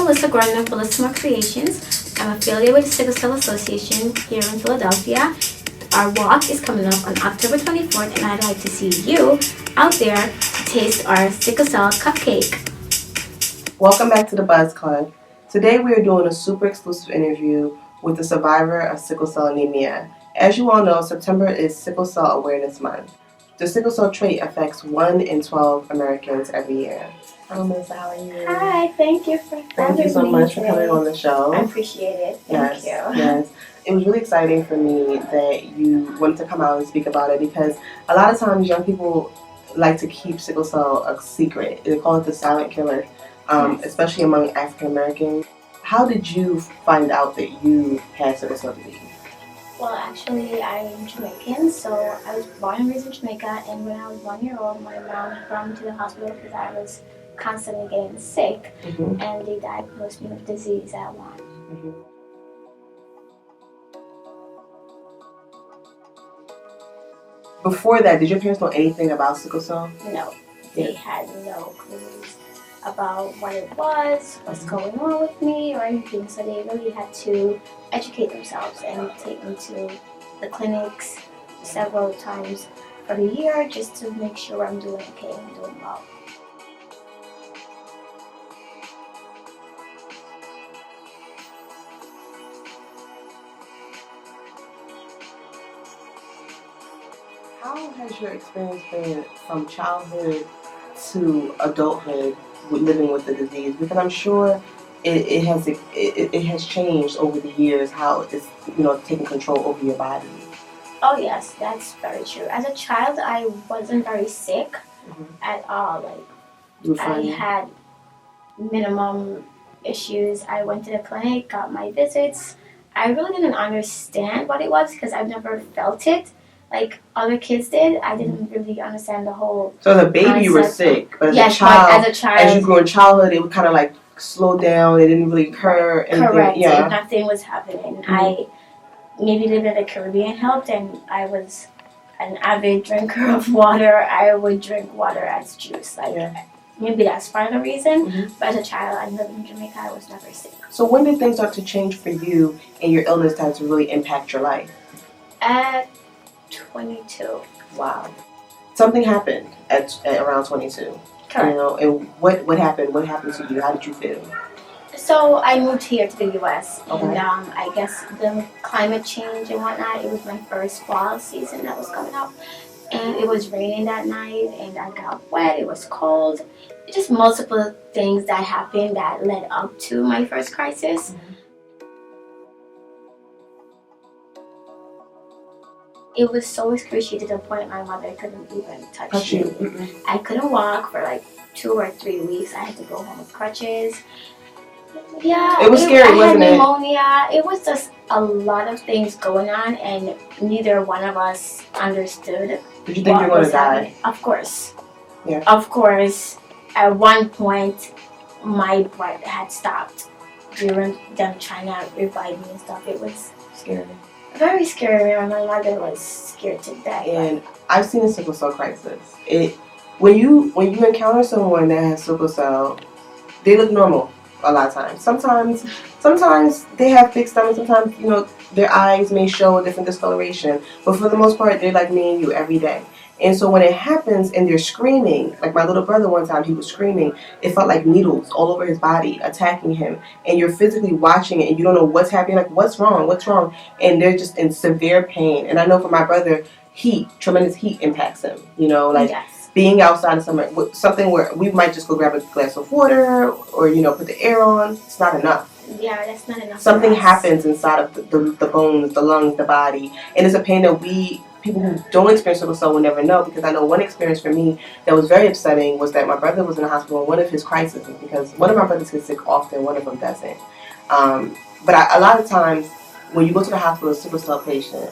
Atalee Gordan of Buzzklub Creations. I'm affiliated with Sickle Cell Association here in Philadelphia. Our walk is coming up on October 24th, and I'd like to see you out there to taste our Sickle Cell cupcake. Welcome back to the Buzzklub. Today we are doing a super exclusive interview with a survivor of sickle cell anemia. As you all know, September is Sickle Cell Awareness Month. The sickle cell trait affects 1 in 12 Americans every year. Hello, Miss. How are you? Hi, thank you for having me. Thank you so much for coming on the show. I appreciate it. Thank you. Yes. It was really exciting for me that you wanted to come out and speak about it because a lot of times young people like to keep sickle cell a secret. They call it the silent killer, especially among African Americans. How did you find out that you had sickle cell disease? Well, actually, I'm Jamaican, so I was born and raised in Jamaica, and when I was 1 year old, my mom brought me to the hospital because I was constantly getting sick, and they diagnosed me with disease at 1. Before that, did your parents know anything about sickle cell? No, they had no clues about what it was, what's going on with me, or anything, so they really had to educate themselves and take me to the clinics several times for the year just to make sure I'm doing okay and doing well. How has your experience been from childhood to adulthood with living with the disease? Because I'm sure it has changed over the years how it's taking control over your body. Oh yes, that's very true. As a child, I wasn't very sick at all. I had minimum issues. I went to the clinic, got my visits. I really didn't understand what it was because I've never felt it like other kids did. I didn't really understand the whole. So as a baby, you were sick, but as a child, as you grew in childhood, it would kind of like slow down. It didn't really occur. Correct. Yeah. Nothing was happening. I maybe living in the Caribbean helped, and I was an avid drinker of water. I would drink water as juice. Maybe that's part of the reason. But as a child, I lived in Jamaica. I was never sick. So when did things start to change for you, and your illness started to really impact your life? At 22. Wow. Something happened at around 22. Correct. And what happened? What happened to you? How did you feel? So I moved here to the U.S. Okay. And I guess the climate change and whatnot, it was my first fall season that was coming up. And it was raining that night, and I got wet, it was cold. Just multiple things that happened that led up to my first crisis. It was so excruciating to the point my mother couldn't even touch me. I couldn't walk for like 2 or 3 weeks. I had to go home with crutches. Yeah, it was scary, wasn't it? I had pneumonia. It was just a lot of things going on, and neither one of us understood. Did you think you were going to die? Of course. Yeah. Of course. At one point, my breath had stopped during them trying to revive me and stuff. It was scary. Very scary, and my mother was scared to death. And I've seen a sickle cell crisis. When you encounter someone that has sickle cell, they look normal a lot of times. Sometimes they have big stomachs. Sometimes their eyes may show a different discoloration, but for the most part, they're like me and you every day. And so when it happens and they're screaming, like my little brother one time, he was screaming, it felt like needles all over his body attacking him. And you're physically watching it and you don't know what's happening, like what's wrong? And they're just in severe pain. And I know for my brother, tremendous heat impacts him, being outside of something where we might just go grab a glass of water or, put the air on, it's not enough. Yeah, that's not enough. Something happens inside of the bones, the lungs, the body. And it's a pain that people who don't experience sickle cell will never know, because I know one experience for me that was very upsetting was that my brother was in the hospital in one of his crises, because one of my brothers gets sick often, one of them doesn't. But a lot of times when you go to the hospital as a sickle cell patient,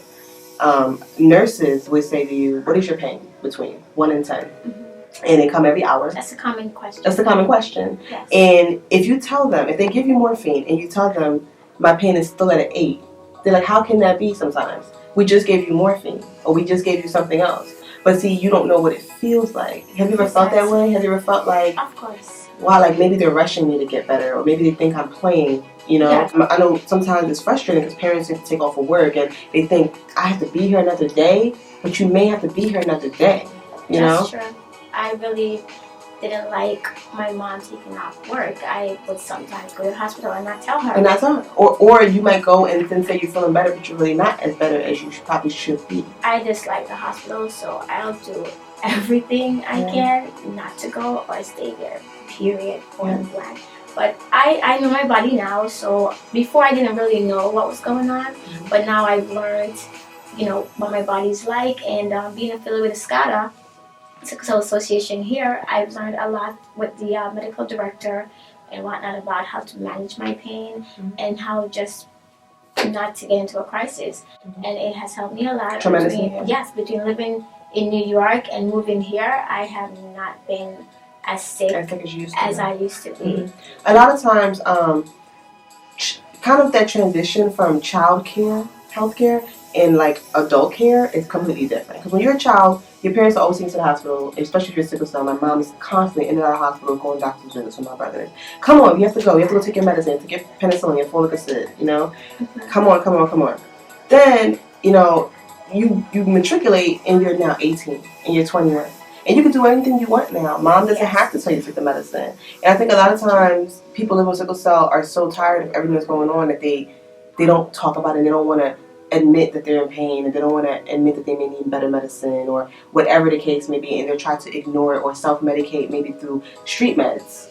nurses would say to you, what is your pain between 1 and 10? And they come every hour. That's a common question. That's a common question. Yes. And if you tell them, if they give you morphine and you tell them my pain is still at an 8, they're like, how can that be sometimes? We just gave you morphine, or we just gave you something else. But see, you don't know what it feels like. Have you ever felt that way? Have you ever felt like... Of course. wow, like maybe they're rushing me to get better, or maybe they think I'm playing. You know, Yeah. I know sometimes it's frustrating because parents have to take off of work and they think I have to be here another day, but you may have to be here another day. That's true. I really didn't like my mom taking off work. I would sometimes go to the hospital and not tell her. Or you might go and then say you're feeling better, but you're really not as better as you probably should be. I dislike the hospital, so I'll do everything I can not to go or stay there, period, point blank. But I know my body now, so before I didn't really know what was going on, but now I've learned, what my body's like, and being affiliated with SCADA, Sickle Cell Association here, I've learned a lot with the medical director and whatnot about how to manage my pain and how just not to get into a crisis. And it has helped me a lot. Tremendously. Between living in New York and moving here, I have not been as sick as I used to be. A lot of times, kind of that transition from child care, healthcare, and like adult care is completely different. Because when you're a child, your parents are always taking you to the hospital, especially if you're sickle cell. My mom is constantly in and out of the hospital going doctor's visits with my brothers. Come on, you have to go. You have to go take your medicine, to get penicillin, your folic acid, Come on. Then, you matriculate and you're now 18 and you're 21. And you can do anything you want now. Mom doesn't have to tell you to take the medicine. And I think a lot of times people living with sickle cell are so tired of everything that's going on that they don't talk about it and they don't want to admit that they're in pain, and they don't want to admit that they may need better medicine or whatever the case may be, and they're trying to ignore it or self-medicate, maybe through street meds,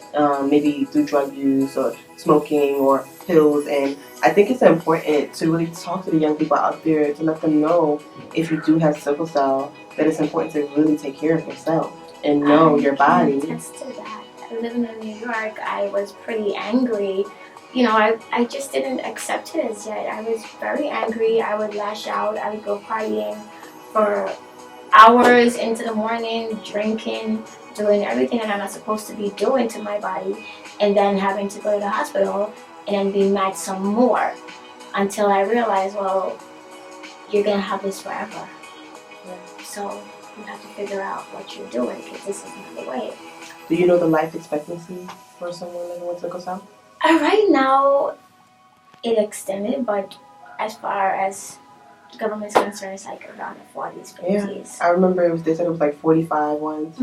maybe through drug use or smoking or pills. And I think it's important to really talk to the young people out there to let them know, if you do have sickle cell, that it's important to really take care of yourself and know your body. I can attest to that. Living in New York, I was pretty angry. I just didn't accept it as yet. I was very angry. I would lash out. I would go partying for hours into the morning, drinking, doing everything that I'm not supposed to be doing to my body, and then having to go to the hospital and then be mad some more until I realized, well, you're going to have this forever. So you have to figure out what you're doing, because this is not the way. Do you know the life expectancy for someone living with sickle cell? Right now, it extended, but as far as the government's concerned, it's like around the 40s, 50s. Yeah, I remember they said it was like 45 once.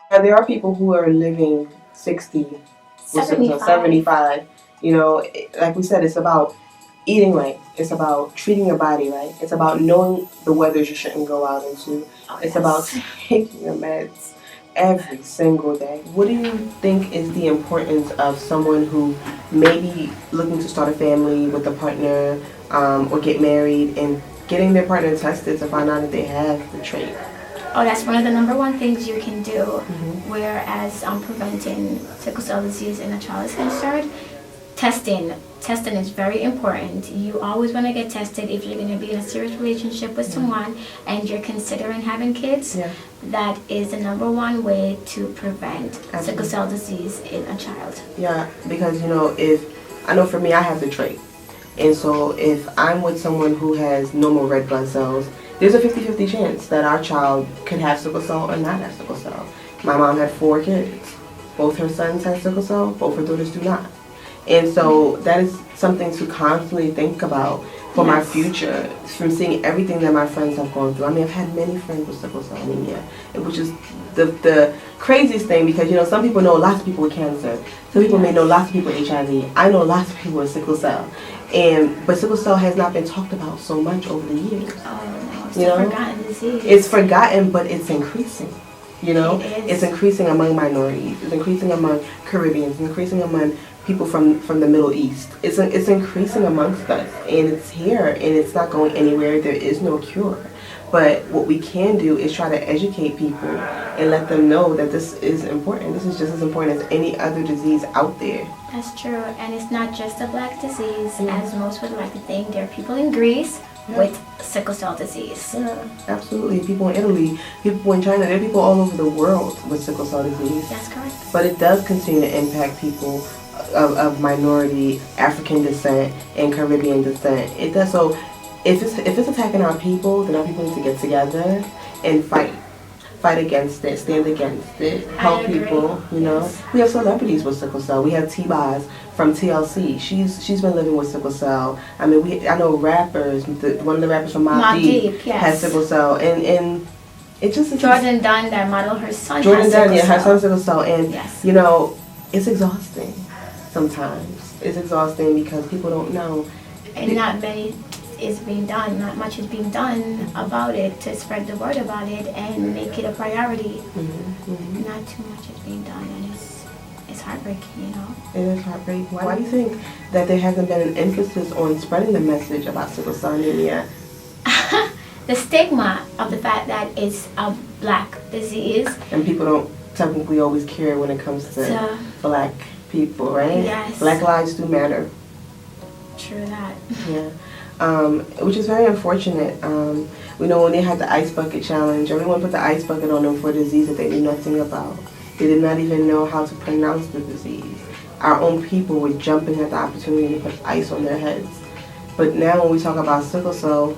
And there are people who are living 60, 75. Like we said, it's about eating right. It's about treating your body right. It's about knowing the weathers you shouldn't go out into. It's about taking your meds every single day. What do you think is the importance of someone who may be looking to start a family with a partner or get married and getting their partner tested to find out if they have the trait? Oh, that's one of the number one things you can do, whereas preventing sickle cell disease in a child is concerned. Testing is very important. You always want to get tested if you're going to be in a serious relationship with someone and you're considering having kids. That is the number one way to prevent sickle cell disease in a child. Yeah, because I know for me, I have the trait. And so if I'm with someone who has normal red blood cells, there's a 50-50 chance that our child could have sickle cell or not have sickle cell. My mom had 4 kids. Both her sons have sickle cell, both her daughters do not. And so that is something to constantly think about for my future, from seeing everything that my friends have gone through. I mean, I've had many friends with sickle cell anemia, which is the craziest thing, because, some people know lots of people with cancer. Some people may know lots of people with HIV. I know lots of people with sickle cell. But sickle cell has not been talked about so much over the years. Oh, no, it's a forgotten disease. It's forgotten, but it's increasing. It's increasing among minorities. It's increasing among Caribbeans. It's increasing among people from the Middle East. It's increasing amongst us, and it's here, and it's not going anywhere. There is no cure. But what we can do is try to educate people and let them know that this is important. This is just as important as any other disease out there. That's true, and it's not just a black disease, as most would like to think. There are people in Greece with sickle cell disease. Yeah, absolutely. People in Italy, people in China, there are people all over the world with sickle cell disease. That's correct. But it does continue to impact people of minority, African descent, and Caribbean descent. It does. So if it's attacking our people, then our people need to get together and fight against it, stand against it, help people, you know. Yes. We have celebrities with sickle cell. We have T-Boz from TLC. She's been living with sickle cell. I mean, I know rappers, one of the rappers from Mobb Deep has sickle cell, and it just... Jordan Dunn, that model, her son Jordan has sickle Dunn, yeah, cell. her son sickle cell, and you know, it's exhausting sometimes. It's exhausting because people don't know. And not many is being done, not much is being done about it to spread the word about it and make it a priority. Not too much is being done, and it's heartbreaking, you know. It is heartbreaking. Why do you think that there hasn't been an emphasis on spreading the message about sickle cell anemia? The stigma of the fact that it's a black disease. And people don't technically always care when it comes to black people, right? Yes. Black lives do matter. True that. Yeah. Which is very unfortunate. We know when they had the ice bucket challenge, everyone put the ice bucket on them for a disease that they knew nothing about. They did not even know how to pronounce the disease. Our own people were jumping at the opportunity to put ice on their heads. But now when we talk about sickle cell,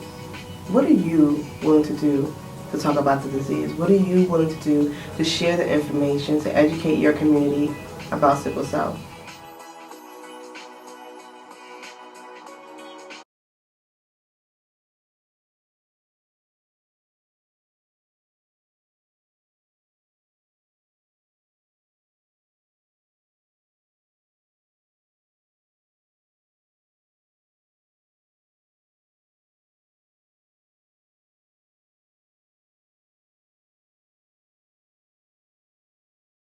what are you willing to do to talk about the disease? What are you willing to do to share the information, to educate your community about sickle cell?